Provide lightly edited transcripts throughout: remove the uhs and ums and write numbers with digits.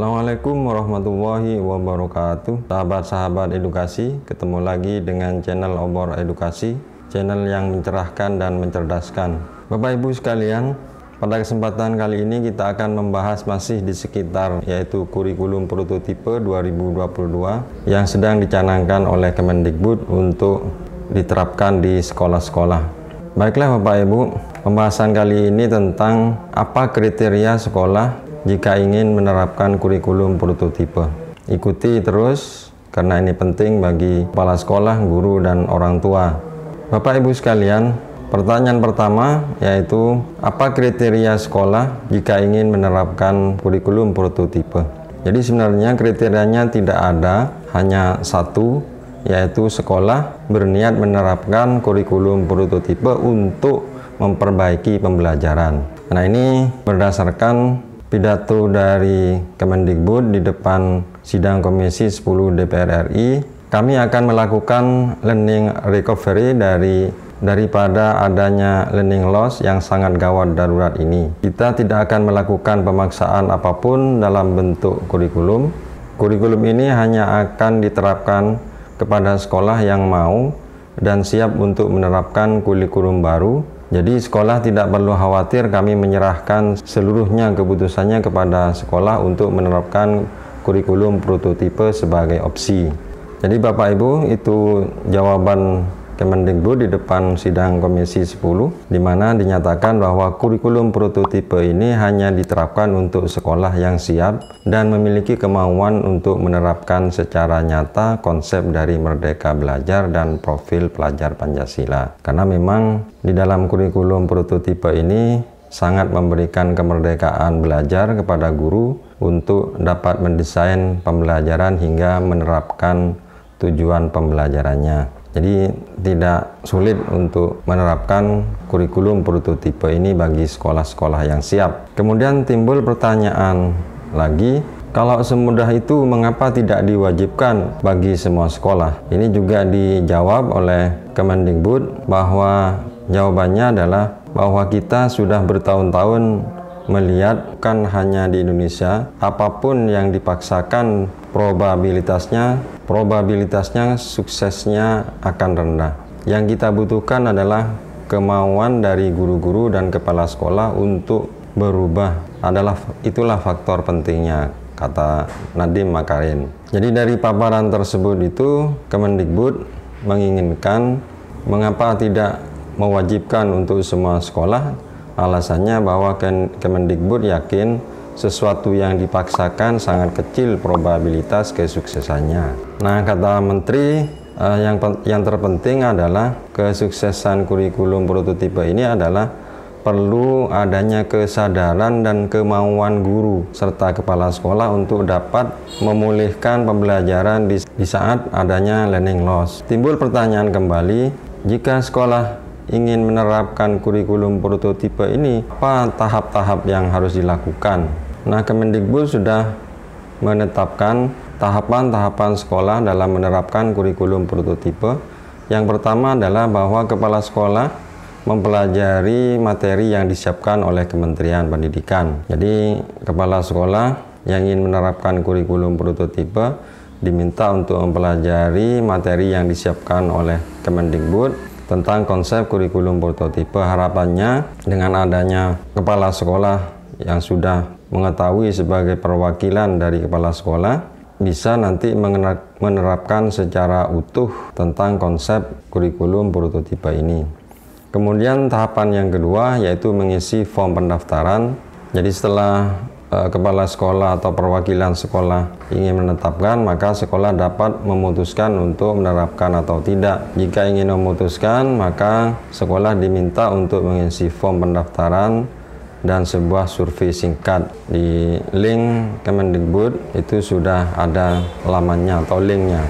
Assalamualaikum warahmatullahi wabarakatuh. Sahabat-sahabat edukasi, ketemu lagi dengan channel Obor Edukasi, channel yang mencerahkan dan mencerdaskan. Bapak Ibu sekalian, pada kesempatan kali ini kita akan membahas masih di sekitar yaitu kurikulum prototipe 2022 yang sedang dicanangkan oleh Kemendikbud untuk diterapkan di sekolah-sekolah. Baiklah Bapak Ibu, pembahasan kali ini tentang apa kriteria sekolah jika ingin menerapkan kurikulum prototipe. Ikuti terus karena ini penting bagi kepala sekolah, guru, dan orang tua. Bapak Ibu sekalian, pertanyaan pertama yaitu apa kriteria sekolah jika ingin menerapkan kurikulum prototipe. Jadi sebenarnya kriterianya tidak ada, hanya satu, yaitu sekolah berniat menerapkan kurikulum prototipe untuk memperbaiki pembelajaran. Nah, ini berdasarkan pidato dari Kemendikbud di depan sidang Komisi 10 DPR RI. Kami akan melakukan learning recovery daripada adanya learning loss yang sangat gawat darurat ini. Kita tidak akan melakukan pemaksaan apapun dalam bentuk kurikulum. Kurikulum ini hanya akan diterapkan kepada sekolah yang mau dan siap untuk menerapkan kurikulum baru. Jadi sekolah tidak perlu khawatir kami menyerahkan seluruhnya keputusannya kepada sekolah untuk menerapkan kurikulum prototipe sebagai opsi. Jadi Bapak Ibu, itu jawaban Kemendikbud di depan sidang Komisi 10, di mana dinyatakan bahwa kurikulum prototipe ini hanya diterapkan untuk sekolah yang siap dan memiliki kemauan untuk menerapkan secara nyata konsep dari Merdeka Belajar dan profil pelajar Pancasila. Karena memang di dalam kurikulum prototipe ini sangat memberikan kemerdekaan belajar kepada guru untuk dapat mendesain pembelajaran hingga menerapkan tujuan pembelajarannya. Jadi tidak sulit untuk menerapkan kurikulum prototipe ini bagi sekolah-sekolah yang siap. Kemudian timbul pertanyaan lagi, kalau semudah itu mengapa tidak diwajibkan bagi semua sekolah? Ini juga dijawab oleh Kemendikbud bahwa jawabannya adalah bahwa kita sudah bertahun-tahun melihat bukan hanya di Indonesia, apapun yang dipaksakan probabilitasnya suksesnya akan rendah. Yang kita butuhkan adalah kemauan dari guru-guru dan kepala sekolah untuk berubah. Itulah faktor pentingnya, kata Nadiem Makarim. Jadi dari paparan tersebut itu Kemendikbud menginginkan mengapa tidak mewajibkan untuk semua sekolah. Alasannya bahwa Kemendikbud yakin sesuatu yang dipaksakan sangat kecil probabilitas kesuksesannya. Nah, kata Menteri, yang terpenting adalah kesuksesan kurikulum prototipe ini adalah perlu adanya kesadaran dan kemauan guru serta kepala sekolah untuk dapat memulihkan pembelajaran di saat adanya learning loss. Timbul pertanyaan kembali, jika sekolah ingin menerapkan kurikulum prototipe ini, apa tahap-tahap yang harus dilakukan? Nah, Kemendikbud sudah menetapkan tahapan-tahapan sekolah dalam menerapkan kurikulum prototipe. Yang pertama adalah bahwa kepala sekolah mempelajari materi yang disiapkan oleh Kementerian Pendidikan. Jadi, kepala sekolah yang ingin menerapkan kurikulum prototipe diminta untuk mempelajari materi yang disiapkan oleh Kemendikbud tentang konsep kurikulum prototipe. Harapannya dengan adanya kepala sekolah yang sudah mengetahui sebagai perwakilan dari kepala sekolah bisa nanti menerapkan secara utuh tentang konsep kurikulum prototipe ini. Kemudian tahapan yang kedua yaitu mengisi form pendaftaran. Jadi setelah kepala sekolah atau perwakilan sekolah ingin menetapkan, maka sekolah dapat memutuskan untuk menerapkan atau tidak. Jika ingin memutuskan, maka sekolah diminta untuk mengisi form pendaftaran dan sebuah survei singkat. Di link Kemendikbud itu sudah ada lamannya atau linknya.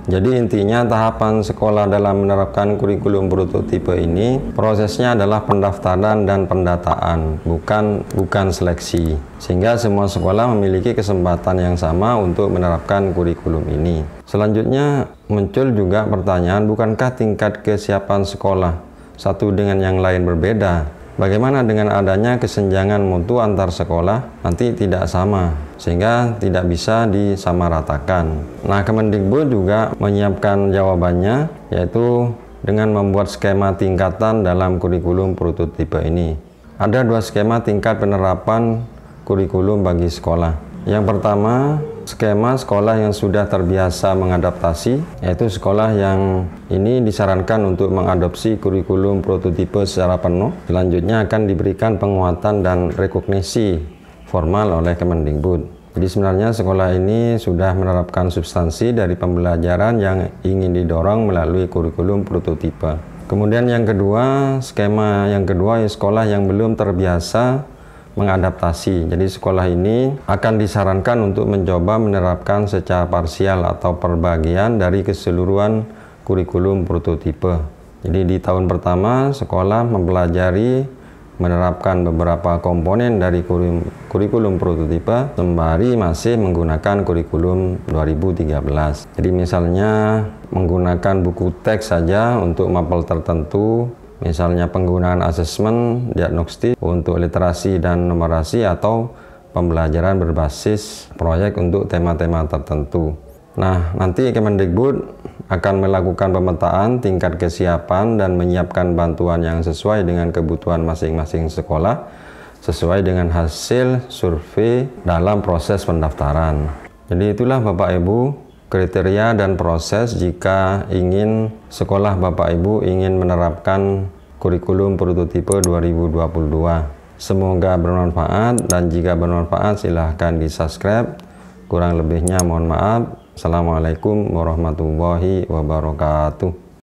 Jadi intinya tahapan sekolah dalam menerapkan kurikulum prototipe ini prosesnya adalah pendaftaran dan pendataan, bukan seleksi. Sehingga semua sekolah memiliki kesempatan yang sama untuk menerapkan kurikulum ini. Selanjutnya muncul juga pertanyaan, bukankah tingkat kesiapan sekolah satu dengan yang lain berbeda? Bagaimana dengan adanya kesenjangan mutu antar sekolah? Nanti tidak sama, sehingga tidak bisa disamaratakan. Nah, Kemendikbud juga menyiapkan jawabannya, yaitu dengan membuat skema tingkatan dalam kurikulum prototipe ini. Ada 2 skema tingkat penerapan kurikulum bagi sekolah. Yang pertama, skema sekolah yang sudah terbiasa mengadaptasi, yaitu sekolah yang ini disarankan untuk mengadopsi kurikulum prototipe secara penuh. Selanjutnya akan diberikan penguatan dan rekognisi formal oleh Kemendikbud. Jadi sebenarnya sekolah ini sudah menerapkan substansi dari pembelajaran yang ingin didorong melalui kurikulum prototipe. Kemudian yang kedua, skema yang kedua, sekolah yang belum terbiasa mengadaptasi. Jadi sekolah ini akan disarankan untuk mencoba menerapkan secara parsial atau perbagian dari keseluruhan kurikulum prototipe. Jadi di tahun pertama sekolah mempelajari menerapkan beberapa komponen dari kurikulum prototipe sembari masih menggunakan kurikulum 2013. Jadi misalnya menggunakan buku teks saja untuk mapel tertentu, misalnya penggunaan asesmen diagnostik untuk literasi dan numerasi, atau pembelajaran berbasis proyek untuk tema-tema tertentu. Nah, nanti Kemendikbud akan melakukan pemetaan tingkat kesiapan dan menyiapkan bantuan yang sesuai dengan kebutuhan masing-masing sekolah, sesuai dengan hasil survei dalam proses pendaftaran. Jadi itulah Bapak Ibu kriteria dan proses jika ingin sekolah Bapak Ibu ingin menerapkan kurikulum prototipe 2022. Semoga bermanfaat, dan jika bermanfaat silahkan di subscribe. Kurang lebihnya mohon maaf. Assalamualaikum warahmatullahi wabarakatuh.